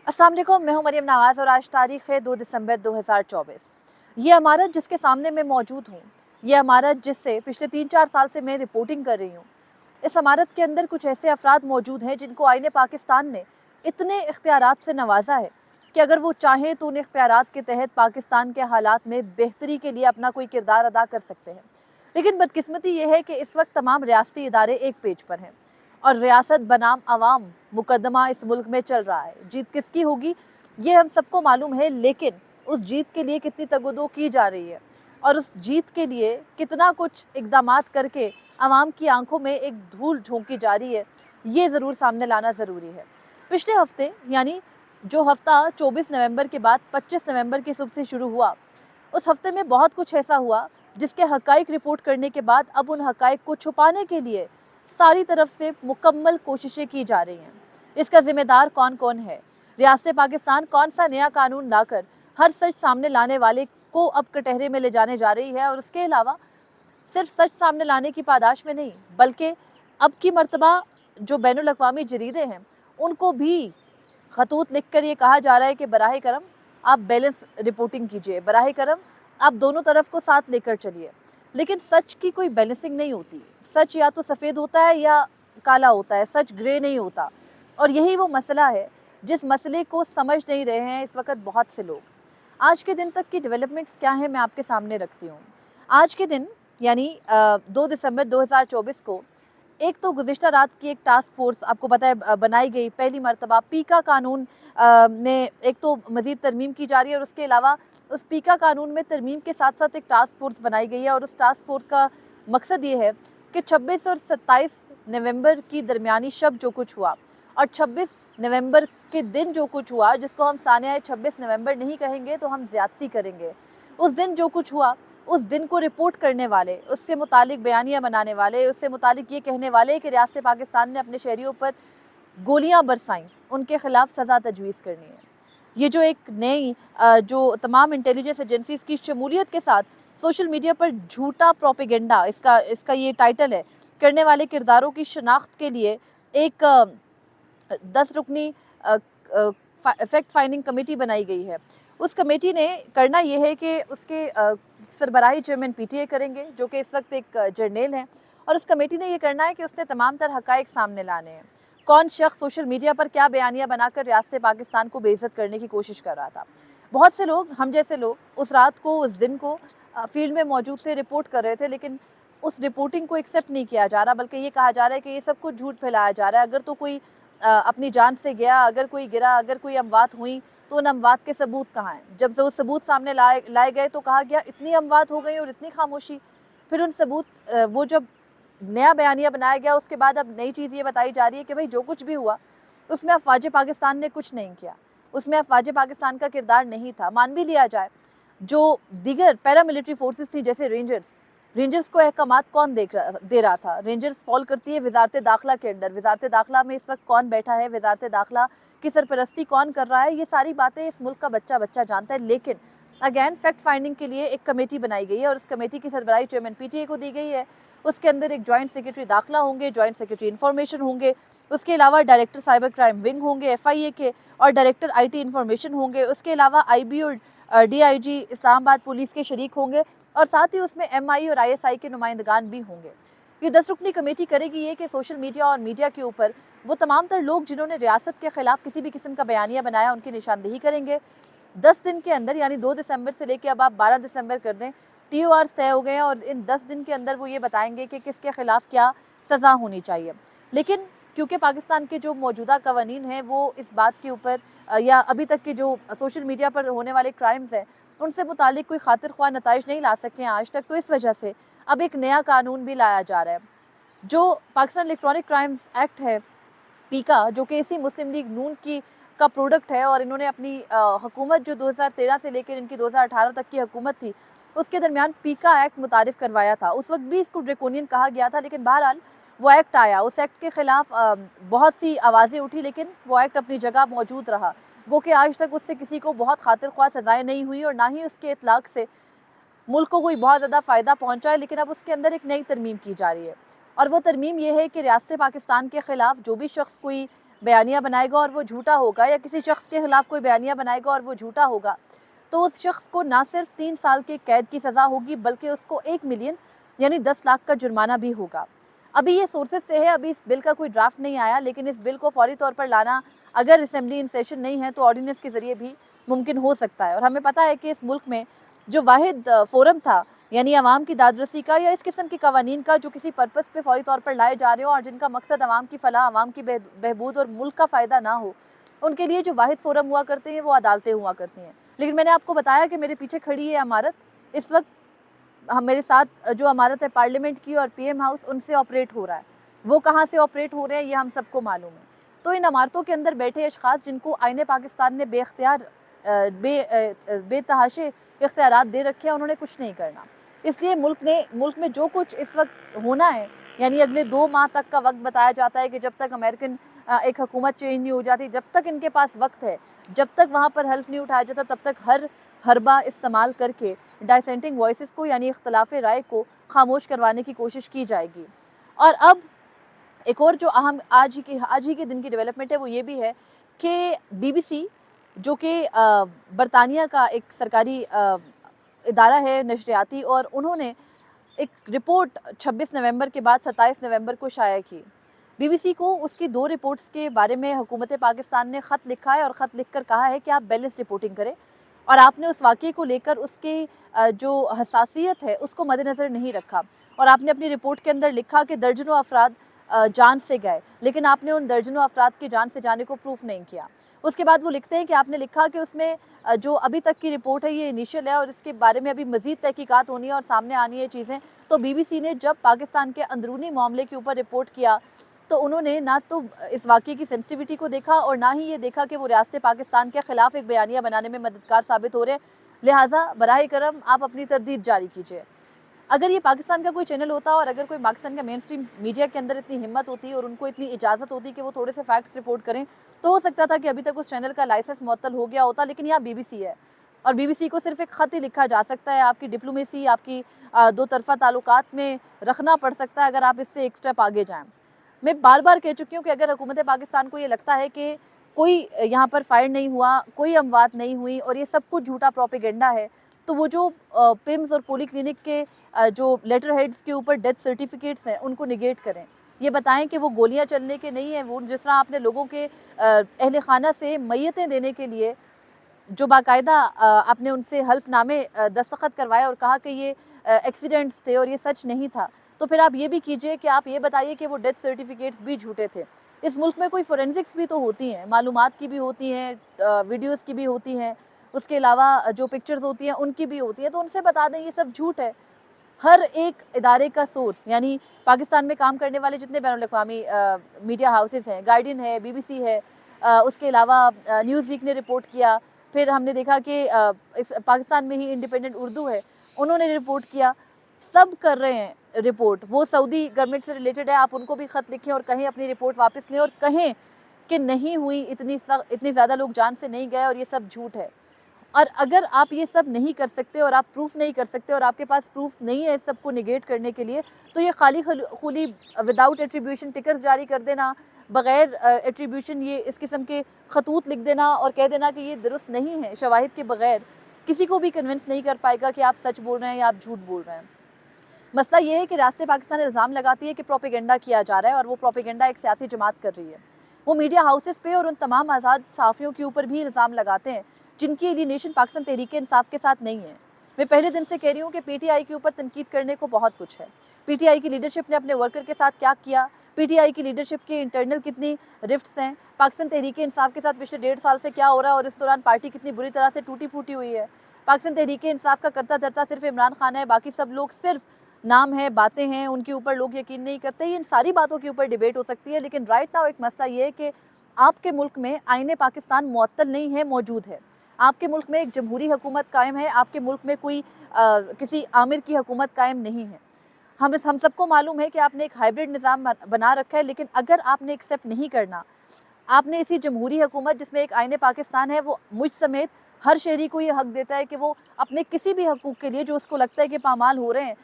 अस्सलाम वालेकुम, मैं हूं मरियम नवाज़ और आज तारीख है 2 दिसंबर 2024। ये इमारत जिसके सामने मैं मौजूद हूँ, ये इमारत जिससे पिछले 3-4 साल से मैं रिपोर्टिंग कर रही हूँ, इस इमारत के अंदर कुछ ऐसे अफराद मौजूद हैं जिनको आईने पाकिस्तान ने इतने इख्तियारात से नवाजा है कि अगर वो चाहें तो उन इख्तियारात के तहत पाकिस्तान के हालात में बेहतरी के लिए अपना कोई किरदार अदा कर सकते हैं। लेकिन बदकिस्मती ये है कि इस वक्त तमाम रियासती इदारे एक पेज पर हैं और रियासत बनाम अवाम मुकदमा इस मुल्क में चल रहा है। जीत किसकी होगी ये हम सबको मालूम है, लेकिन उस जीत के लिए कितनी तगदो की जा रही है और उस जीत के लिए कितना कुछ इकदामात करके आवाम की आंखों में एक धूल झोंकी जा रही है, ये ज़रूर सामने लाना ज़रूरी है। पिछले हफ्ते यानी जो हफ्ता 24 नवंबर के बाद 25 नवंबर की सुबह से शुरू हुआ, उस हफ्ते में बहुत कुछ ऐसा हुआ जिसके हकाइक रिपोर्ट करने के बाद अब उन हकाइक को छुपाने के लिए सारी तरफ से मुकम्मल कोशिशें की जा रही हैं। इसका जिम्मेदार कौन कौन है? रियासत पाकिस्तान कौन सा नया कानून लाकर हर सच सामने लाने वाले को अब कटहरे में ले जाने जा रही है? और उसके अलावा सिर्फ सच सामने लाने की पादाश में नहीं, बल्कि अब की मर्तबा जो बैनुल अक़वामी जरीदे हैं उनको भी खतूत लिखकर ये कहा जा रहा है कि बराह करम आप बैलेंस रिपोर्टिंग कीजिए, बराह करम आप दोनों तरफ को साथ लेकर चलिए। लेकिन सच की कोई बैलेंसिंग नहीं होती। सच या तो सफ़ेद होता है या काला होता है, सच ग्रे नहीं होता। और यही वो मसला है जिस मसले को समझ नहीं रहे हैं इस वक्त बहुत से लोग। आज के दिन तक की डेवलपमेंट्स क्या हैं मैं आपके सामने रखती हूँ। आज के दिन यानी 2 दिसंबर 2024 को एक तो गुज़िश्ता रात की एक टास्क फ़ोर्स आपको पता है बनाई गई पहली मर्तबा पीका कानून में एक तो मज़ीद तरमीम की जा रही है और उसके अलावा उस पीका कानून में तरमीम के साथ-साथ एक टास्क फ़ोर्स बनाई गई है और उस टास्क फ़ोर्स का मकसद ये है कि 26 और 27 नवंबर की दरमियानी शब जो कुछ हुआ और 26 नवंबर के दिन जो कुछ हुआ, जिसको हम सानिया 26 नवंबर नहीं कहेंगे तो हम ज़्यादती करेंगे। उस दिन जो कुछ हुआ, उस दिन को रिपोर्ट करने वाले, उससे मुतालिक बयानियाँ बनाने वाले, उससे मुतालिक ये कहने वाले कि रियासत पाकिस्तान ने अपने शहरियों पर गोलियाँ बरसाईं, उनके खिलाफ सज़ा तजवीज़ करनी है। ये जो एक नई जो तमाम इंटेलिजेंस एजेंसीज़ की शमूलियत के साथ सोशल मीडिया पर झूठा प्रोपेगेंडा इसका इसका ये टाइटल है, करने वाले किरदारों की शिनाख्त के लिए एक 10 रुकनी फैक्ट फाइंडिंग कमेटी बनाई गई है। उस कमेटी ने करना ये है कि उसके सरबराही चेयरमैन पीटीए करेंगे, जो कि इस वक्त एक जर्नैल हैं, और उस कमेटी ने ये करना है कि उसने तमाम तर हक़ाइक़ सामने लाने हैं। कौन शख्स सोशल मीडिया पर क्या बयानियाँ बनाकर रियासत पाकिस्तान को बेइज्जत करने की कोशिश कर रहा था। बहुत से लोग, हम जैसे लोग, उस रात को, उस दिन को फील्ड में मौजूद थे, रिपोर्ट कर रहे थे, लेकिन उस रिपोर्टिंग को एक्सेप्ट नहीं किया जा रहा, बल्कि ये कहा जा रहा है कि ये सब कुछ झूठ फैलाया जा रहा है। अगर तो कोई अपनी जान से गया, अगर कोई गिरा, अगर कोई अमवात हुई, तो उन अमवात के सबूत कहाँ हैं? जब वो सबूत सामने लाए गए तो कहा गया इतनी अमवात हो गई और इतनी खामोशी। फिर उन सबूत वो जब नया बयानिया बनाया गया उसके बाद अब नई चीज़ ये बताई जा रही है कि भाई जो कुछ भी हुआ उसमें अफ़वाज पाकिस्तान ने कुछ नहीं किया, उसमें अफ़वाज पाकिस्तान का किरदार नहीं था। मान भी लिया जाए, जो दीगर पैरामिलिट्री फोर्सेस थी जैसे रेंजर्स को अहकामात कौन दे रहा था? रेंजर्स फॉल करती है वज़ारत दाखिला के अंडर। वज़ारत दाखिला में इस वक्त कौन बैठा है, वज़ारत दाखिला की सरपरस्ती कौन कर रहा है, ये सारी बातें इस मुल्क का बच्चा जानता है। लेकिन अगेन फैक्ट फाइंडिंग के लिए एक कमेटी बनाई गई है और उस कमेटी की सरबराही चेयरमैन पीटीए को दी गई है। उसके अंदर एक जॉइंट सेक्रेटरी दाखिला होंगे, जॉइंट सेक्रेटरी इन्फॉर्मेशन होंगे, उसके अलावा डायरेक्टर साइबर क्राइम विंग होंगे एफआईए के, और डायरेक्टर आईटी इन्फॉर्मेशन होंगे। उसके अलावा आईबी और डीआईजी इस्लामाबाद पुलिस के शरीक होंगे और साथ ही उसमें एमआई और आईएसआई के नुमाइंदगान भी होंगे। ये 10 रुकनी कमेटी करेगी ये कि सोशल मीडिया और मीडिया के ऊपर वो तमाम तर लोग जिन्होंने रियासत के खिलाफ किसी भी किस्म का बयानिया बनाया उनकी निशानदेही करेंगे। 10 दिन के अंदर यानी 2 दिसंबर से लेकर अब आप 12 दिसंबर कर दें, टीओआर्स तय हो गए हैं और इन 10 दिन के अंदर वो ये बताएंगे कि किसके खिलाफ क्या सज़ा होनी चाहिए। लेकिन क्योंकि पाकिस्तान के जो मौजूदा कवानीन हैं वो इस बात के ऊपर या अभी तक के जो सोशल मीडिया पर होने वाले क्राइम्स हैं उनसे मुतालिक कोई खातिर ख्वाह नताइज नहीं ला सके हैं आज तक, तो इस वजह से अब एक नया कानून भी लाया जा रहा है जो पाकिस्तान इलेक्ट्रॉनिक क्राइम्स एक्ट है, पीका, जो कि इसी मुस्लिम लीग नून की का प्रोडक्ट है। और इन्होंने अपनी हुकूमत जो 2013 से लेकर इनकी 2018 तक की हुकूमत थी उसके दरमियान पीका एक्ट मुतारिफ करवाया था। उस वक्त भी इसको ड्रेकोनियन कहा गया था, लेकिन बहरहाल वो एक्ट आया, उस एक्ट के ख़िलाफ़ बहुत सी आवाज़ें उठी, लेकिन वो एक्ट अपनी जगह मौजूद रहा। वो कि आज तक उससे किसी को बहुत खातिर ख्वाह सज़ाएँ नहीं हुई और ना ही उसके इतलाक़ से मुल्क को कोई बहुत ज़्यादा फ़ायदा पहुँचा है। लेकिन अब उसके अंदर एक नई तरमीम की जा रही है और वो तरमीम ये है कि रियासत पाकिस्तान के ख़िलाफ़ जो भी शख्स कोई बयानिया बनाएगा और वो झूठा होगा, या किसी शख्स के खिलाफ कोई बयानिया बनाएगा और वो झूठा होगा, तो उस शख्स को ना सिर्फ 3 साल की कैद की सज़ा होगी, बल्कि उसको 1 मिलियन यानी 10 लाख का जुर्माना भी होगा। अभी ये सोर्सेस से है, अभी इस बिल का कोई ड्राफ्ट नहीं आया, लेकिन इस बिल को फौरी तौर पर लाना अगर असेंबली इन सेशन नहीं है तो ऑर्डिनेंस के ज़रिए भी मुमकिन हो सकता है। और हमें पता है कि इस मुल्क में जो वाहिद फ़ोरम था, यानी अवाम की दादरसी का या इस किस्म के कवानीन का जो किसी पर्पज़ पे फौरी तौर पर लाए जा रहे हो और जिनका मकसद अवाम की फ़लाह, अवाम की बहबूद और मुल्क का फ़ायदा ना हो, उनके लिए जो वाहिद फ़ोरम हुआ करते हैं वो अदालतें हुआ करती हैं। लेकिन मैंने आपको बताया कि मेरे पीछे खड़ी है इमारत, इस वक्त हम मेरे साथ जो इमारत है पार्लियामेंट की और पीएम हाउस, उनसे ऑपरेट हो रहा है। वो कहाँ से ऑपरेट हो रहे हैं ये हम सबको मालूम है। तो इन इमारतों के अंदर बैठे अशखास जिनको आईने पाकिस्तान ने बेतहाशे इख्तियारात दे रखे हैं, उन्होंने कुछ नहीं करना। इसलिए मुल्क में जो कुछ इस वक्त होना है, यानी अगले 2 माह तक का वक्त बताया जाता है कि जब तक अमेरिकन एक हुकूमत चेंज नहीं हो जाती, जब तक इनके पास वक्त है, जब तक वहाँ पर हल्फ नहीं उठाया जाता, तब तक हर हरबा इस्तेमाल करके डाइसेंटिंग वॉइसेस को यानी इख्तलाफ राय को खामोश करवाने की कोशिश की जाएगी। और अब एक और जो अहम आज ही के दिन की डेवलपमेंट है वो ये भी है कि बीबीसी, जो कि बरतानिया का एक सरकारी इदारा है नशरियाती, और उन्होंने एक रिपोर्ट 26 नवंबर के बाद 27 नवंबर को शाया की। बीबीसी को उसकी 2 रिपोर्ट्स के बारे में हुकूमत पाकिस्तान ने ख़त लिखा है और ख़त लिखकर कहा है कि आप बैलेंस रिपोर्टिंग करें, और आपने उस वाक़ये को लेकर उसकी जो हसासियत है उसको मद्देनज़र नहीं रखा। और आपने अपनी रिपोर्ट के अंदर लिखा कि दर्जनों अफराद जान से गए, लेकिन आपने उन दर्जनों अफराद की जान से जाने को प्रूफ नहीं किया। उसके बाद वो लिखते हैं कि आपने लिखा कि उसमें जो अभी तक की रिपोर्ट है ये इनिशियल है और इसके बारे में अभी मज़ीद तहकीकात होनी है और सामने आनी है चीज़ें। तो बीबीसी ने जब पाकिस्तान के अंदरूनी मामले के ऊपर रिपोर्ट किया, तो उन्होंने ना तो इस वाक़ये की सेंसिटिविटी को देखा और ना ही ये देखा कि वो रियासत पाकिस्तान के ख़िलाफ़ एक बयानिया बनाने में मददगार साबित हो रहे हैं। लिहाजा बराए करम आप अपनी तरदीद जारी कीजिए। अगर ये पाकिस्तान का कोई चैनल होता और अगर कोई पाकिस्तान का मेन स्ट्रीम मीडिया के अंदर इतनी हिम्मत होती और उनको इतनी इजाज़त होती कि वो थोड़े से फैक्ट्स रिपोर्ट करें, तो हो सकता था कि अभी तक उस चैनल का लाइसेंस मुअत्तल हो गया होता। लेकिन यहाँ बीबीसी है और बीबीसी को सिर्फ एक ख़त ही लिखा जा सकता है। आपकी डिप्लोमेसी, आपकी दो तरफ़ा ताल्लुकात में रखना पड़ सकता है अगर आप इससे एक स्टेप आगे जाएँ। मैं बार बार कह चुकी हूँ कि अगर हुकूमत पाकिस्तान को ये लगता है कि कोई यहाँ पर फायर नहीं हुआ, कोई अमवात नहीं हुई और ये सब कुछ झूठा प्रोपेगेंडा है, तो वो जो पिम्स और पोली क्लिनिक के जो लेटर हेड्स के ऊपर डेथ सर्टिफिकेट्स हैं उनको निगेट करें। ये बताएं कि वो गोलियां चलने के नहीं हैं, वो जिस तरह आपने लोगों के अहले खाना से मैयतें देने के लिए जो बाकायदा आपने उनसे हल्फनामे दस्तखत करवाए और कहा कि ये एक्सीडेंट्स थे और ये सच नहीं था, तो फिर आप ये भी कीजिए कि आप ये बताइए कि वो डेथ सर्टिफिकेट्स भी झूठे थे। इस मुल्क में कोई फोरेंसिक्स भी तो होती हैं, मालूमात की भी होती हैं, वीडियोज़ की भी होती हैं, उसके अलावा जो पिक्चर्स होती हैं उनकी भी होती हैं, तो उनसे बता दें ये सब झूठ है। हर एक इदारे का सोर्स, यानी पाकिस्तान में काम करने वाले जितने बैनुल-अक़वामी मीडिया हाउसेस हैं, गार्डियन है, बीबीसी है, उसके अलावा न्यूज़ वीक ने रिपोर्ट किया, फिर हमने देखा कि इस पाकिस्तान में ही इंडिपेंडेंट उर्दू है, उन्होंने रिपोर्ट किया, सब कर रहे हैं रिपोर्ट। वो सऊदी गवर्नमेंट से रिलेटेड है, आप उनको भी ख़त लिखें और कहें अपनी रिपोर्ट वापस लें और कहें कि नहीं हुई, इतनी ज़्यादा लोग जान से नहीं गए और ये सब झूठ है। और अगर आप ये सब नहीं कर सकते और आप प्रूफ नहीं कर सकते और आपके पास प्रूफ नहीं है इस सब को निगेट करने के लिए, तो ये खाली खुली विदाउट एट्रीब्यूशन टिकट्स जारी कर देना, बगैर एट्रीब्यूशन ये इस किस्म के खतूत लिख देना और कह देना कि ये दुरुस्त नहीं है, शवाहिद के बगैर किसी को भी कन्विंस नहीं कर पाएगा कि आप सच बोल रहे हैं या आप झूठ बोल रहे हैं। मसला ये है कि रियासत पाकिस्तान इल्ज़ाम लगाती है कि प्रोपेगेंडा किया जा रहा है और वो प्रोपेगेंडा एक सियासी जमात कर रही है। वो मीडिया हाउसेस पे और उन तमाम आज़ाद सहाफ़ियों के ऊपर भी इल्ज़ाम लगाते हैं जिनकी एलिनेशन पाकिस्तान तहरीक इंसाफ के साथ नहीं है। मैं पहले दिन से कह रही हूँ कि पीटीआई के ऊपर तनकीद करने को बहुत कुछ है। पीटीआई की लीडरशिप ने अपने वर्कर के साथ क्या किया, पीटीआई की लीडरशिप के इंटरनल कितनी रिफ्ट्स हैं, पाकिस्तान तहरीक इंसाफ के साथ पिछले 1.5 साल से क्या हो रहा है और इस दौरान पार्टी कितनी बुरी तरह से टूटी फूटी हुई है। पाकिस्तान तहरीक इंसाफ का करता धरता सिर्फ इमरान खान है, बाकी सब लोग सिर्फ नाम है, बातें हैं, उनके ऊपर लोग यकीन नहीं करते। इन सारी बातों के ऊपर डिबेट हो सकती है, लेकिन राइट नाउ एक मसला ये है कि आपके मुल्क में आईने पाकिस्तान मुअत्तल नहीं है, मौजूद है। आपके मुल्क में एक जमहूरी हुकूमत कायम है, आपके मुल्क में कोई किसी आमिर की हुकूमत कायम नहीं है। हम सबको मालूम है कि आपने एक हाइब्रिड निज़ाम बना रखा है, लेकिन अगर आपने एक्सेप्ट नहीं करना, आपने इसी जमहूरी हुकूमत जिसमें एक आईने पाकिस्तान है, वो मुझ समेत हर शहरी को ये हक देता है कि वो अपने किसी भी हकूक़ के लिए जो उसको लगता है कि पामाल हो रहे हैं,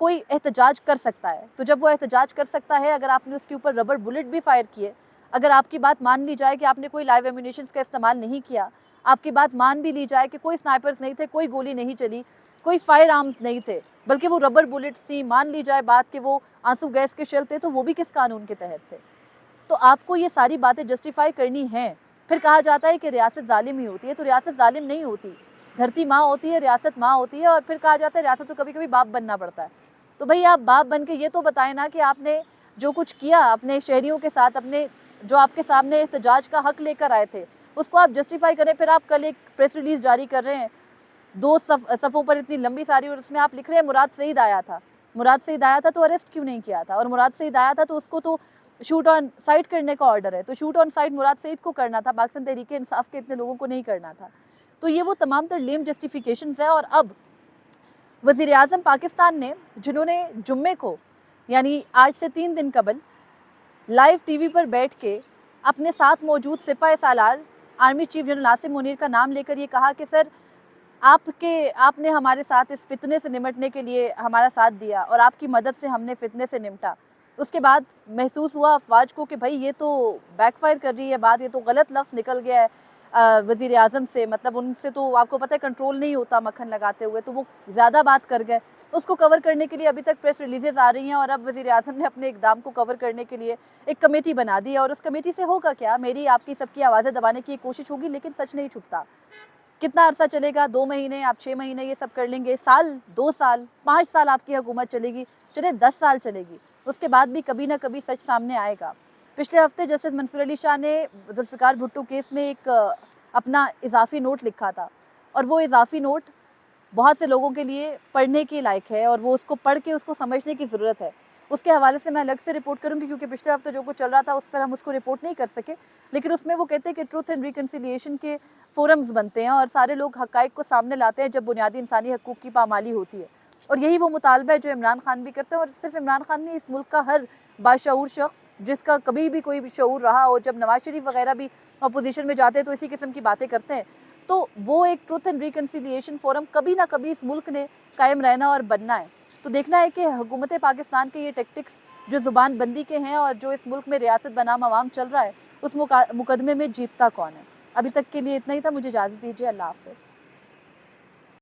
कोई एहतजाज कर सकता है। तो जब वो एहतजाज कर सकता है, अगर आपने उसके ऊपर रबर बुलेट भी फायर किए, अगर आपकी बात मान ली जाए कि आपने कोई लाइव एम्यूनेशन का इस्तेमाल नहीं किया, आपकी बात मान भी ली जाए कि कोई स्नाइपर्स नहीं थे, कोई गोली नहीं चली, कोई फायर आर्म्स नहीं थे, बल्कि वो रबर बुलेट्स थी, मान ली जाए बात कि वो आंसू गैस के शेल थे, तो वो भी किस कानून के तहत थे? तो आपको ये सारी बातें जस्टिफाई करनी हैं। फिर कहा जाता है कि रियासत जालिम ही होती है, तो रियासत जालिम नहीं होती। धरती माँ होती है, रियासत माँ होती है, और फिर कहा जाता है रियासत को कभी-कभी बाप बनना पड़ता है। तो भई आप बाप बन के ये तो बताएँ ना कि आपने जो कुछ किया अपने शहरियों के साथ, अपने जो आपके सामने एहतजाज का हक लेकर आए थे, उसको आप जस्टिफाई करें। फिर आप कल एक प्रेस रिलीज़ जारी कर रहे हैं, 2 सफ़ों पर इतनी लंबी सारी, और उसमें आप लिख रहे हैं मुराद सईद आया था। मुराद सईद आया था तो अरेस्ट क्यों नहीं किया था? और मुराद सईद आया था तो उसको तो शूट ऑन साइट करने का ऑर्डर है, तो शूट ऑन साइट मुराद सईद को करना था, पाकिस्तान तहरीक-ए-इंसाफ के इतने लोगों को नहीं करना था। तो ये वो तमाम तर लेम जस्टिफिकेशंस है। और अब वज़ीर-ए-आज़म पाकिस्तान ने, जिन्होंने जुम्मे को यानी आज से 3 दिन कबल लाइव टीवी पर बैठ के अपने साथ मौजूद सिपाही-ए-सालार army chief general Asim Munir का नाम लेकर ये कहा कि सर आपने हमारे साथ इस फितने से निपटने के लिए हमारा साथ दिया और आपकी मदद से हमने फितने से निपटा। उसके बाद महसूस हुआ अफवाज को कि भाई ये तो बैकफायर कर रही है बात, ये तो गलत लफ्ज़ निकल गया है वज़ीर आज़म से, मतलब उनसे तो आपको पता है कंट्रोल नहीं होता मक्खन लगाते हुए, तो वो ज़्यादा बात कर गए। उसको कवर करने के लिए अभी तक प्रेस रिलीजेज़ आ रही हैं, और अब वज़ीर आज़म ने अपने इक़दाम को कवर करने के लिए एक कमेटी बना दी है। और उस कमेटी से होगा क्या? मेरी आपकी सबकी आवाज़ें दबाने की कोशिश होगी, लेकिन सच नहीं छुपता। कितना अरसा चलेगा? 2 महीने, आप 6 महीने ये सब कर लेंगे, साल, 2 साल, 5 साल आपकी हुकूमत चलेगी, चले 10 साल चलेगी, उसके बाद भी कभी ना कभी सच सामने आएगा। पिछले हफ्ते जस्टिस मंसूर अली शाह ने जुल्फ़िकार भुट्टो केस में एक अपना इज़ाफ़ी नोट लिखा था, और वो इज़ाफ़ी नोट बहुत से लोगों के लिए पढ़ने के लायक है, और वो उसको पढ़ के उसको समझने की ज़रूरत है। उसके हवाले से मैं अलग से रिपोर्ट करूँगी, क्योंकि पिछले हफ्ते जो कुछ चल रहा था उस पर हम उसको रिपोर्ट नहीं कर सके। लेकिन उसमें वो कहते हैं कि ट्रुथ एंड रिकन्सिलिएशन के फ़ोरम्स बनते हैं, और सारे लोग हक़ाइक़ को सामने लाते हैं जब बुनियादी इंसानी हकूक़ की पामाली होती है। और यही वो मुतालबा है जो इमरान खान भी करते हैं, और सिर्फ इमरान खान नहीं, इस मुल्क का हर बाशऊर शख्स जिसका कभी भी कोई भी शऊर रहा हो, जब नवाज़ शरीफ वग़ैरह भी अपोज़िशन में जाते हैं तो इसी किस्म की बातें करते हैं। तो वो एक ट्रुथ एंड रिकन्सिलिएशन फ़ोरम कभी ना कभी इस मुल्क ने कायम रहना और बनना है। तो देखना है कि हुकूमत पाकिस्तान के ये टैक्टिक्स जो ज़ुबान बंदी के हैं, और जो इस मुल्क में रियासत बनाम अवाम चल रहा है, उस मुकदमे में जीतता कौन है। अभी तक के लिए इतना ही था, मुझे इजाज़त दीजिए। अल्लाह हाफ़िज़।